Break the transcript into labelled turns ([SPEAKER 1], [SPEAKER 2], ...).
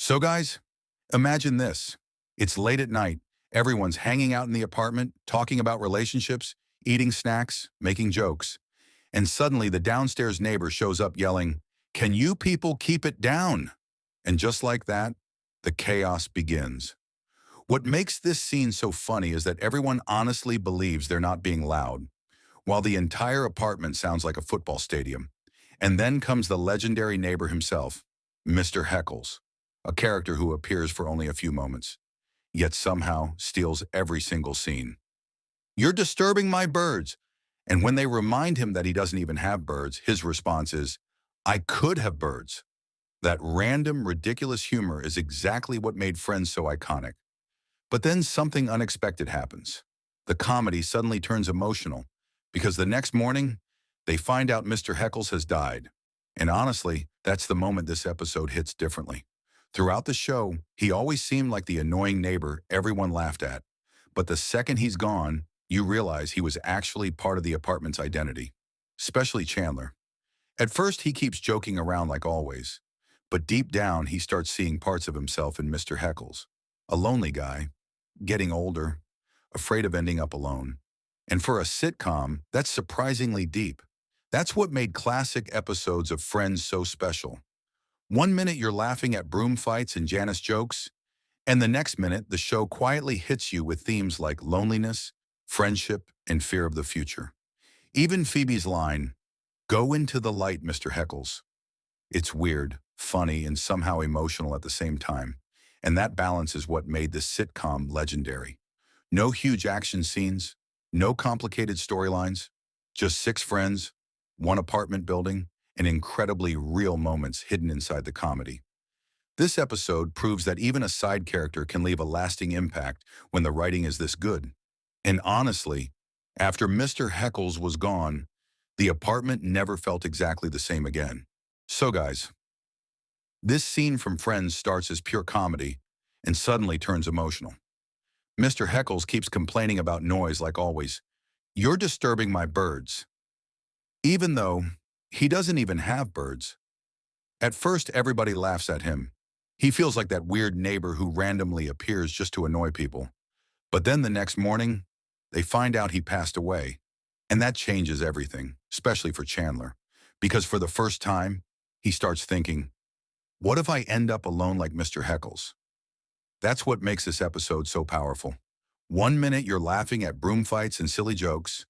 [SPEAKER 1] So guys, imagine this. It's late at night. Everyone's hanging out in the apartment, talking about relationships, eating snacks, making jokes. And suddenly the downstairs neighbor shows up yelling, "Can you people keep it down?" And just like that, the chaos begins. What makes this scene so funny is that everyone honestly believes they're not being loud, while the entire apartment sounds like a football stadium. And then comes the legendary neighbor himself, Mr. Heckles, a character who appears for only a few moments, yet somehow steals every single scene. "You're disturbing my birds." And when they remind him that he doesn't even have birds, his response is, "I could have birds." That random, ridiculous humor is exactly what made Friends so iconic. But then something unexpected happens. The comedy suddenly turns emotional because the next morning, they find out Mr. Heckles has died. And honestly, that's the moment this episode hits differently. Throughout the show, he always seemed like the annoying neighbor everyone laughed at. But the second he's gone, you realize he was actually part of the apartment's identity, especially Chandler. At first, he keeps joking around like always, but deep down, he starts seeing parts of himself in Mr. Heckles, a lonely guy, getting older, afraid of ending up alone. And for a sitcom, that's surprisingly deep. That's what made classic episodes of Friends so special. One minute you're laughing at broom fights and Janice jokes, and the next minute the show quietly hits you with themes like loneliness, friendship, and fear of the future. Even Phoebe's line, "Go into the light, Mr. Heckles." It's weird, funny, and somehow emotional at the same time. And that balance is what made this sitcom legendary. No huge action scenes, no complicated storylines, just six friends, one apartment building, and incredibly real moments hidden inside the comedy. This episode proves that even a side character can leave a lasting impact when the writing is this good. And honestly, after Mr. Heckles was gone, the apartment never felt exactly the same again. So guys, this scene from Friends starts as pure comedy and suddenly turns emotional. Mr. Heckles keeps complaining about noise like always. "You're disturbing my birds." Even though he doesn't even have birds. At first, everybody laughs at him. He feels like that weird neighbor who randomly appears just to annoy people. But then the next morning, they find out he passed away. And that changes everything, especially for Chandler. Because for the first time, he starts thinking, what if I end up alone like Mr. Heckles? That's what makes this episode so powerful. One minute you're laughing at broom fights and silly jokes,